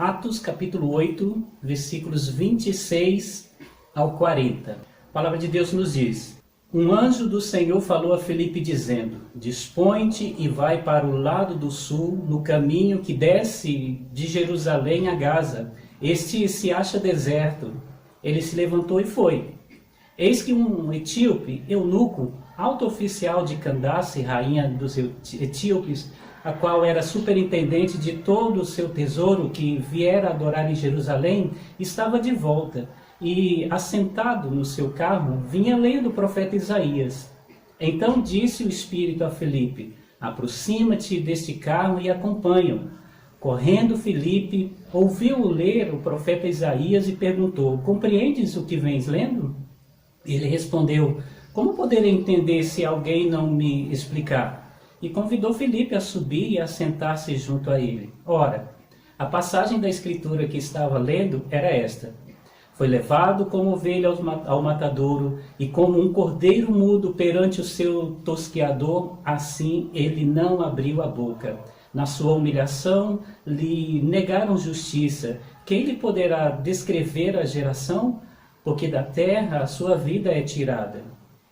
Atos capítulo 8, versículos 26 ao 40. A palavra de Deus nos diz: Um anjo do Senhor falou a Filipe dizendo: Dispõe-te e vai para o lado do sul, no caminho que desce de Jerusalém a Gaza. Este se acha deserto. Ele se levantou e foi. Eis que um etíope, eunuco, alto oficial de Candace, rainha dos etíopes, a qual era superintendente de todo o seu tesouro que viera adorar em Jerusalém, estava de volta e, assentado no seu carro, vinha lendo o profeta Isaías. Então disse o Espírito a Filipe: Aproxima-te deste carro e acompanha-o. Correndo Filipe, ouviu ler o profeta Isaías e perguntou: Compreendes o que vens lendo? Ele respondeu: Como poderei entender se alguém não me explicar? E convidou Filipe a subir e a sentar-se junto a ele. Ora, a passagem da escritura que estava lendo era esta: Foi levado como ovelha ao matadouro, e como um cordeiro mudo perante o seu tosqueador, assim ele não abriu a boca. Na sua humilhação lhe negaram justiça. Quem lhe poderá descrever a geração? Porque da terra a sua vida é tirada.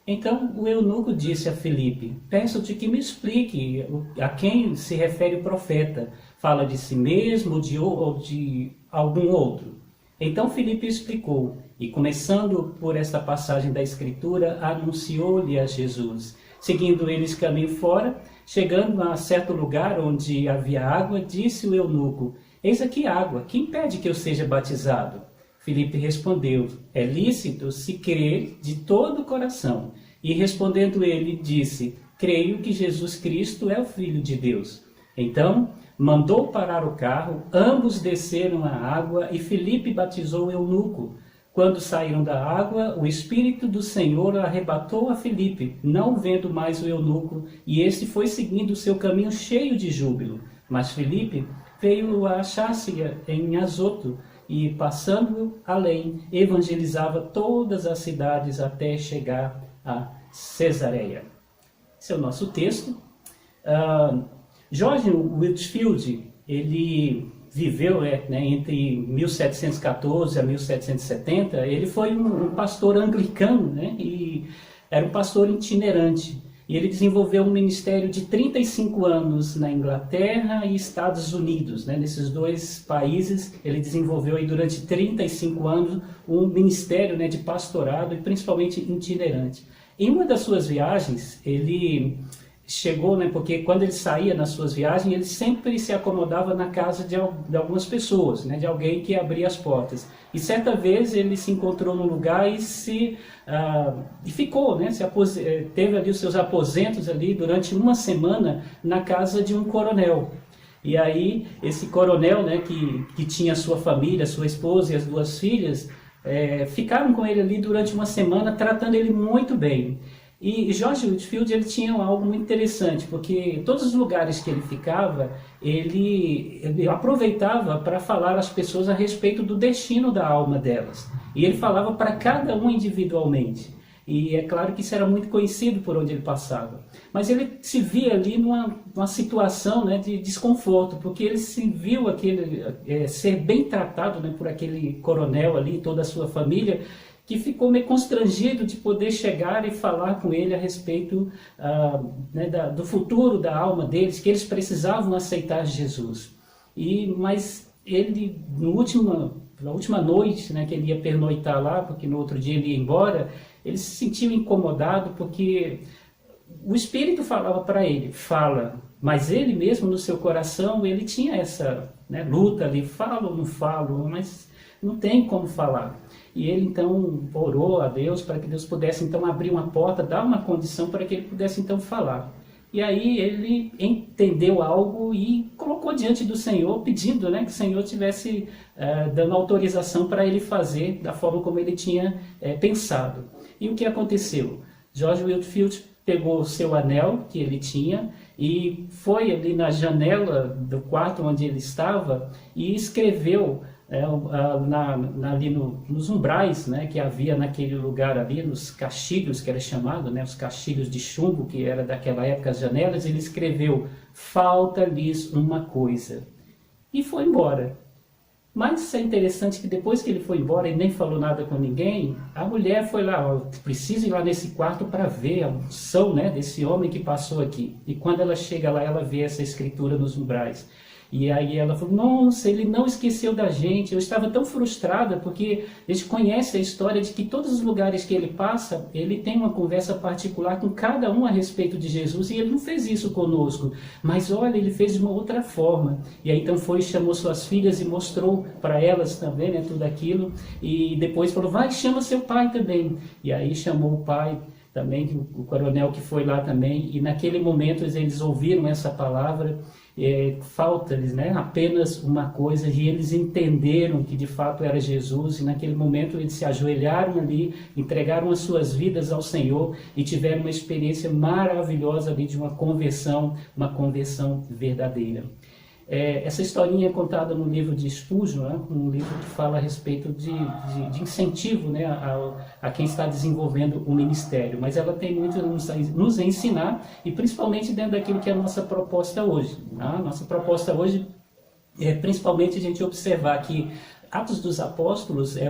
Então o eunuco disse a Filipe: Peço-te que me explique a quem se refere o profeta. Fala de si mesmo ou de algum outro? Então Filipe explicou, e começando por esta passagem da Escritura, anunciou-lhe a Jesus. Seguindo eles caminho fora, chegando a certo lugar onde havia água, disse o eunuco: Eis aqui água, que impede que eu seja batizado? Filipe respondeu: É lícito se crer de todo o coração. E respondendo ele, disse: Creio que Jesus Cristo é o Filho de Deus. Então mandou parar o carro, ambos desceram à água e Filipe batizou o eunuco. Quando saíram da água, o Espírito do Senhor arrebatou a Filipe, não vendo mais o eunuco, e este foi seguindo o seu caminho cheio de júbilo. Mas Filipe veio a achar-se em Azoto, e, passando além, evangelizava todas as cidades até chegar a Cesareia. Esse é o nosso texto. George Whitefield, ele viveu entre 1714 a 1770. Ele foi um pastor anglicano, e era um pastor itinerante. E ele desenvolveu um ministério de 35 anos na Inglaterra e Estados Unidos. Nesses dois países, ele desenvolveu aí, durante 35 anos um ministério de pastorado e principalmente itinerante. Em uma das suas viagens, ele chegou, porque quando ele saía nas suas viagens, ele sempre se acomodava na casa de algumas pessoas, de alguém que abria as portas. E certa vez ele se encontrou num lugar e ficou, teve ali os seus aposentos ali durante uma semana na casa de um coronel. E aí esse coronel, que tinha sua família, sua esposa e as duas filhas, ficaram com ele ali durante uma semana, tratando ele muito bem. E George Whitefield, ele tinha algo muito interessante, porque todos os lugares que ele ficava, ele aproveitava para falar às pessoas a respeito do destino da alma delas. E ele falava para cada um individualmente. E é claro que isso era muito conhecido por onde ele passava. Mas ele se via ali numa situação de desconforto, porque ele se viu ser bem tratado por aquele coronel ali e toda a sua família, que ficou meio constrangido de poder chegar e falar com ele a respeito do futuro da alma deles, que eles precisavam aceitar Jesus. Mas ele, na última noite, que ele ia pernoitar lá, porque no outro dia ele ia embora, ele se sentiu incomodado, porque o Espírito falava para ele: fala, mas ele mesmo no seu coração, ele tinha essa luta ali: falo ou não falo, mas não tem como falar. E ele então orou a Deus para que Deus pudesse então abrir uma porta, dar uma condição para que ele pudesse então falar. E aí ele entendeu algo e colocou diante do Senhor, pedindo que o Senhor tivesse dando autorização para ele fazer da forma como ele tinha pensado. E o que aconteceu? George Whitefield pegou o seu anel que ele tinha e foi ali na janela do quarto onde ele estava e escreveu ali nos umbrais, que havia naquele lugar ali, nos castilhos, que era chamado, os castilhos de chumbo, que era daquela época as janelas, ele escreveu: falta-lhes uma coisa. E foi embora. Mas é interessante que depois que ele foi embora e nem falou nada com ninguém, a mulher foi lá, ó, precisa ir lá nesse quarto para ver a unção, né, desse homem que passou aqui. E quando ela chega lá, ela vê essa escritura nos umbrais. E aí ela falou, nossa, ele não esqueceu da gente. Eu estava tão frustrada, porque a gente conhece a história de que todos os lugares que ele passa, ele tem uma conversa particular com cada um a respeito de Jesus, e ele não fez isso conosco. Mas olha, ele fez de uma outra forma. E aí então foi, chamou suas filhas e mostrou para elas também, né, tudo aquilo. E depois falou, vai, chama seu pai também. E aí chamou o pai também, o coronel que foi lá também. E naquele momento eles ouviram essa palavra. Falta-lhes, né, apenas uma coisa, e eles entenderam que de fato era Jesus, e naquele momento eles se ajoelharam ali, entregaram as suas vidas ao Senhor e tiveram uma experiência maravilhosa ali de uma conversão verdadeira. Essa historinha é contada no livro de Spurgeon, né, um livro que fala a respeito de incentivo, né, a quem está desenvolvendo o ministério, mas ela tem muito a nos ensinar, e principalmente dentro daquilo que é a nossa proposta hoje. A nossa proposta hoje é principalmente a gente observar que Atos dos Apóstolos é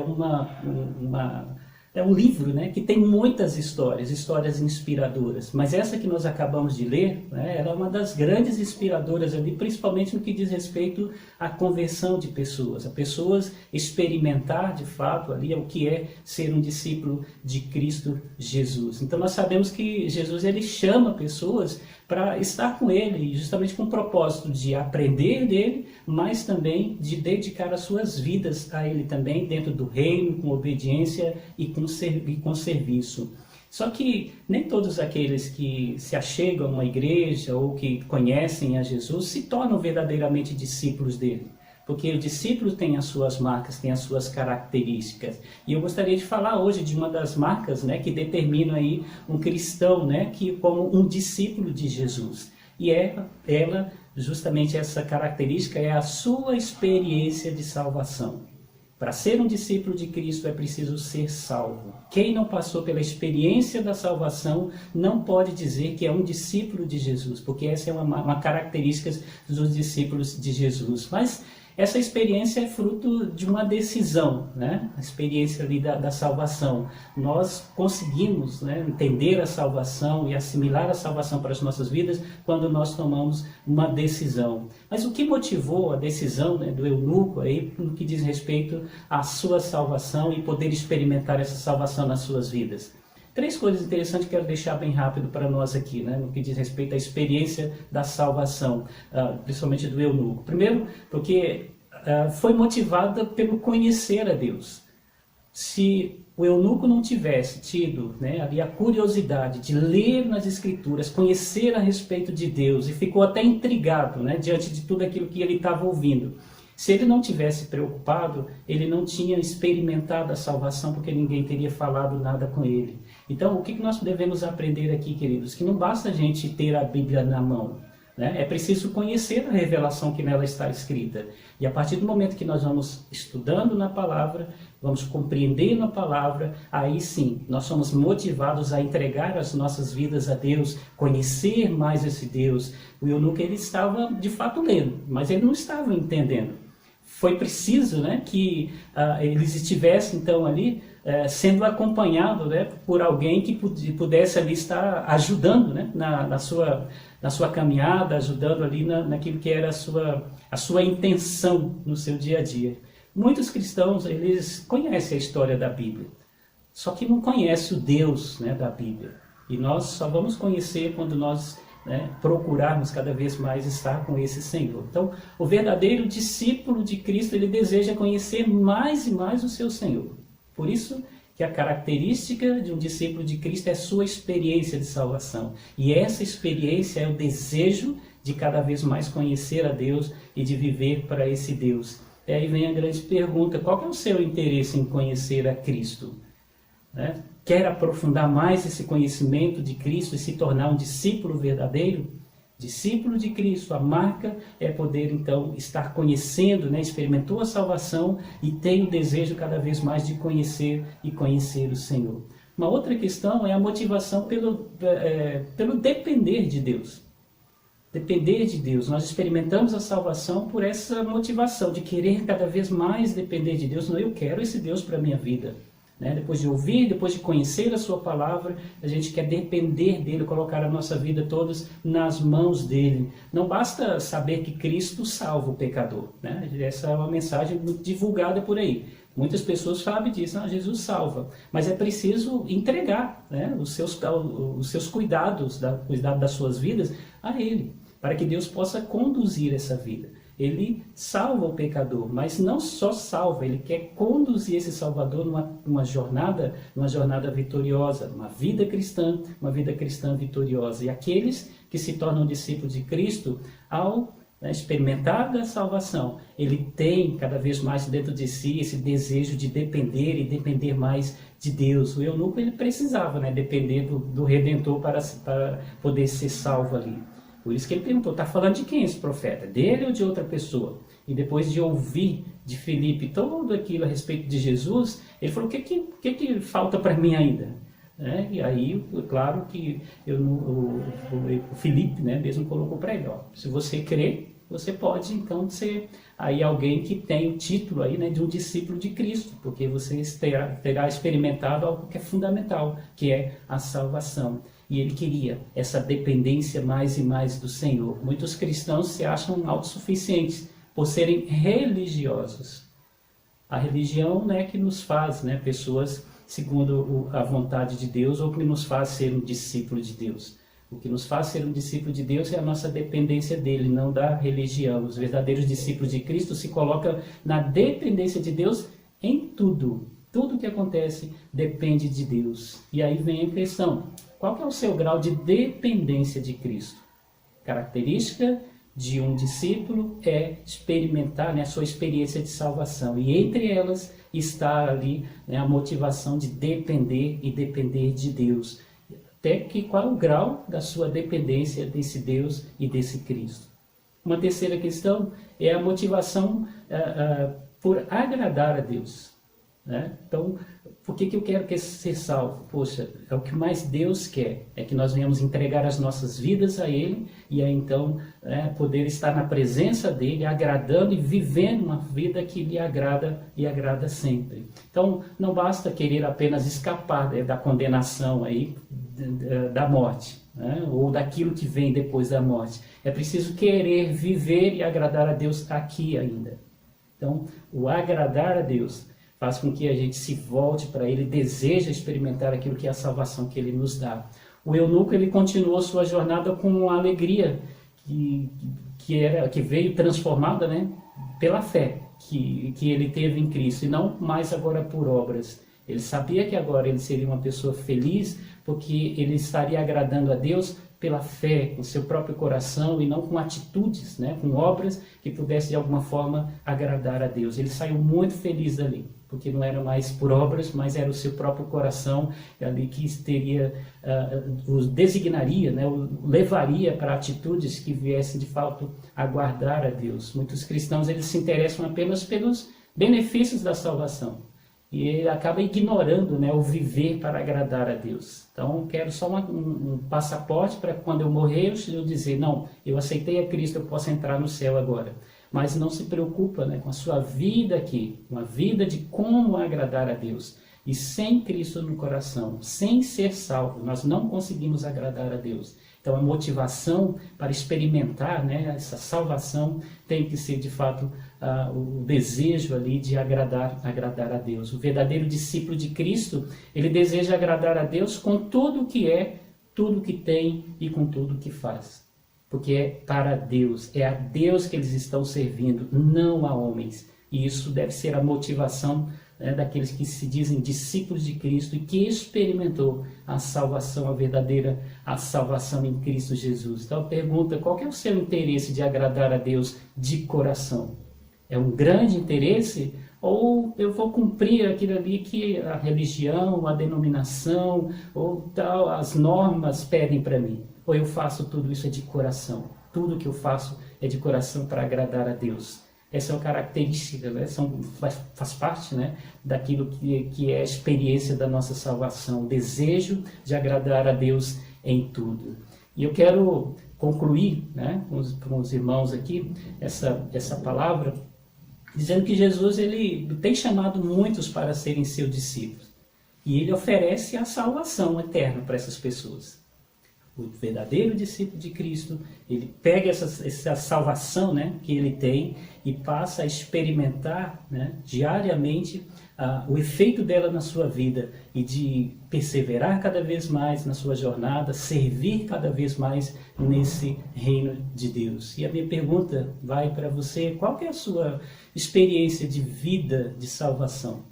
um livro, né, que tem muitas histórias inspiradoras, mas essa que nós acabamos de ler, né, ela é uma das grandes inspiradoras ali, principalmente no que diz respeito à conversão de pessoas, a pessoas experimentar de fato ali o que é ser um discípulo de Cristo Jesus. Então nós sabemos que Jesus, ele chama pessoas para estar com ele, justamente com o propósito de aprender dele, mas também de dedicar as suas vidas a ele também, dentro do reino, com obediência e com serviço. Só que nem todos aqueles que se achegam a uma igreja ou que conhecem a Jesus se tornam verdadeiramente discípulos dele. Porque o discípulo tem as suas marcas, tem as suas características. E eu gostaria de falar hoje de uma das marcas, né, que determina aí um cristão, né, que como um discípulo de Jesus. E ela, justamente essa característica, é a sua experiência de salvação. Para ser um discípulo de Cristo é preciso ser salvo. Quem não passou pela experiência da salvação não pode dizer que é um discípulo de Jesus, porque essa é uma característica dos discípulos de Jesus. Mas essa experiência é fruto de uma decisão, né? A experiência ali da salvação. Nós conseguimos, né, entender a salvação e assimilar a salvação para as nossas vidas quando nós tomamos uma decisão. Mas o que motivou a decisão, né, do eunuco aí, no que diz respeito à sua salvação e poder experimentar essa salvação nas suas vidas? 3 coisas interessantes que eu quero deixar bem rápido para nós aqui, né, no que diz respeito à experiência da salvação, principalmente do eunuco. Primeiro, porque foi motivada pelo conhecer a Deus. Se o eunuco não tivesse tido, né, ali a curiosidade de ler nas Escrituras, conhecer a respeito de Deus, e ficou até intrigado, né, diante de tudo aquilo que ele estava ouvindo, se ele não tivesse preocupado, ele não tinha experimentado a salvação, porque ninguém teria falado nada com ele. Então, o que nós devemos aprender aqui, queridos? Que não basta a gente ter a Bíblia na mão, né? É preciso conhecer a revelação que nela está escrita. E a partir do momento que nós vamos estudando na palavra, vamos compreendendo a palavra, aí sim, nós somos motivados a entregar as nossas vidas a Deus, conhecer mais esse Deus. O eunuco, ele estava de fato lendo, mas ele não estava entendendo. Foi preciso, né, que eles estivessem então ali sendo acompanhados, né, por alguém que pudesse ali estar ajudando, né, na sua caminhada, ajudando ali naquilo que era a sua intenção no seu dia a dia. Muitos cristãos, eles conhecem a história da Bíblia, só que não conhecem o Deus, né, da Bíblia. E nós só vamos conhecer quando nós, né, procurarmos cada vez mais estar com esse Senhor. Então, o verdadeiro discípulo de Cristo, ele deseja conhecer mais e mais o seu Senhor. Por isso que a característica de um discípulo de Cristo é a sua experiência de salvação. E essa experiência é o desejo de cada vez mais conhecer a Deus e de viver para esse Deus. E aí vem a grande pergunta: qual é o seu interesse em conhecer a Cristo? Né? Quer aprofundar mais esse conhecimento de Cristo e se tornar um discípulo verdadeiro? Discípulo de Cristo, a marca é poder então estar conhecendo, né? Experimentou a salvação e tem o desejo cada vez mais de conhecer e conhecer o Senhor. Uma outra questão é a motivação pelo depender de Deus. Depender de Deus. Nós experimentamos a salvação por essa motivação de querer cada vez mais depender de Deus. Não, eu quero esse Deus para a minha vida. Né? Depois de ouvir, depois de conhecer a sua palavra, a gente quer depender dele, colocar a nossa vida todas nas mãos dele. Não basta saber que Cristo salva o pecador. Né? Essa é uma mensagem muito divulgada por aí. Muitas pessoas sabem disso, Jesus salva, mas é preciso entregar, né, os seus cuidados, cuidado das suas vidas a Ele, para que Deus possa conduzir essa vida. Ele salva o pecador, mas não só salva, Ele quer conduzir esse Salvador numa jornada vitoriosa, uma vida cristã vitoriosa. E aqueles que se tornam discípulos de Cristo, ao experimentar da salvação, ele tem cada vez mais dentro de si esse desejo de depender e depender mais de Deus. O eunuco, ele precisava, né, depender do Redentor para poder ser salvo ali. Por isso que ele perguntou, está falando de quem esse profeta? Dele ou de outra pessoa? E depois de ouvir de Filipe tudo aquilo a respeito de Jesus, ele falou, o que falta para mim ainda? E aí, claro que o Filipe, né, mesmo colocou para ele, se você crê, você pode então ser aí alguém que tem o título aí, né, de um discípulo de Cristo, porque você terá experimentado algo que é fundamental, que é a salvação. E ele queria essa dependência mais e mais do Senhor. Muitos cristãos se acham autossuficientes por serem religiosos. A religião, né, que nos faz, né, pessoas segundo a vontade de Deus, ou que nos faz ser um discípulo de Deus. O que nos faz ser um discípulo de Deus é a nossa dependência dele, não da religião. Os verdadeiros discípulos de Cristo se colocam na dependência de Deus em tudo. Tudo que acontece depende de Deus. E aí vem a questão, qual que é o seu grau de dependência de Cristo? Característica de um discípulo é experimentar, né, a sua experiência de salvação. E entre elas está ali, né, a motivação de depender e depender de Deus. Até que qual é o grau da sua dependência desse Deus e desse Cristo. Uma terceira questão é a motivação por agradar a Deus. Né? Então, por que eu quero ser salvo? Poxa, é o que mais Deus quer, é que nós venhamos entregar as nossas vidas a Ele, e aí então poder estar na presença dEle, agradando e vivendo uma vida que lhe agrada e agrada sempre. Então, não basta querer apenas escapar da condenação aí, da morte, né? Ou daquilo que vem depois da morte. É preciso querer viver e agradar a Deus aqui ainda. Então, o agradar a Deus faz com que a gente se volte para Ele, deseja experimentar aquilo que é a salvação que Ele nos dá. O eunuco, ele continuou sua jornada com uma alegria que veio transformada, né, pela fé que ele teve em Cristo, e não mais agora por obras. Ele sabia que agora ele seria uma pessoa feliz, porque ele estaria agradando a Deus pela fé, com seu próprio coração, e não com atitudes, né, com obras que pudessem de alguma forma agradar a Deus. Ele saiu muito feliz dali, porque não era mais por obras, mas era o seu próprio coração ali que o designaria, né, o levaria para atitudes que viessem de fato agradar a Deus. Muitos cristãos, eles se interessam apenas pelos benefícios da salvação. E ele acaba ignorando, né, o viver para agradar a Deus. Então, quero só um passaporte para quando eu morrer, eu dizer, não, eu aceitei a Cristo, eu posso entrar no céu agora. Mas não se preocupa, né, com a sua vida aqui, uma vida de como agradar a Deus. E sem Cristo no coração, sem ser salvo, nós não conseguimos agradar a Deus. Então, a motivação para experimentar, né, essa salvação tem que ser, de fato, o desejo ali de agradar a Deus. O verdadeiro discípulo de Cristo, ele deseja agradar a Deus com tudo que é, tudo que tem e com tudo que faz. Porque é para Deus, é a Deus que eles estão servindo, não a homens. E isso deve ser a motivação, né, daqueles que se dizem discípulos de Cristo e que experimentou a salvação, a verdadeira a salvação em Cristo Jesus. Então, pergunta, qual que é o seu interesse de agradar a Deus de coração? É um grande interesse? Ou eu vou cumprir aquilo ali que a religião, a denominação, ou tal, as normas pedem para mim? Ou eu faço tudo isso de coração? Tudo que eu faço é de coração para agradar a Deus. Essa é uma característica, né? Faz parte, né, daquilo que é a experiência da nossa salvação, o desejo de agradar a Deus em tudo. E eu quero concluir, né, com os irmãos aqui essa palavra, dizendo que Jesus ele tem chamado muitos para serem seus discípulos. E ele oferece a salvação eterna para essas pessoas. O verdadeiro discípulo de Cristo, ele pega essa salvação, né, que ele tem e passa a experimentar, né, diariamente o efeito dela na sua vida e de perseverar cada vez mais na sua jornada, servir cada vez mais nesse reino de Deus. E a minha pergunta vai para você: qual que é a sua experiência de vida de salvação?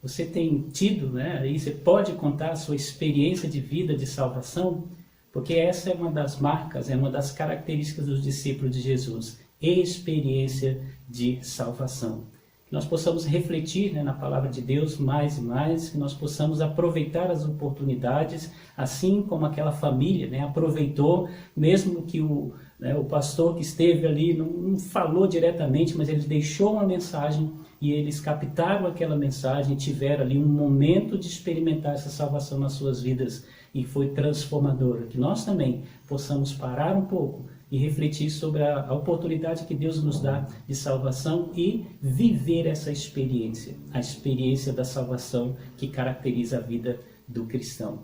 Você tem tido, né, aí você pode contar a sua experiência de vida de salvação? Porque essa é uma das marcas, é uma das características dos discípulos de Jesus, experiência de salvação. Que nós possamos refletir, né, na palavra de Deus mais e mais, que nós possamos aproveitar as oportunidades, assim como aquela família, né, aproveitou, mesmo que o pastor que esteve ali não falou diretamente, mas ele deixou uma mensagem e eles captaram aquela mensagem e tiveram ali um momento de experimentar essa salvação nas suas vidas e foi transformadora. Que nós também possamos parar um pouco e refletir sobre a oportunidade que Deus nos dá de salvação e viver essa experiência, a experiência da salvação que caracteriza a vida do cristão.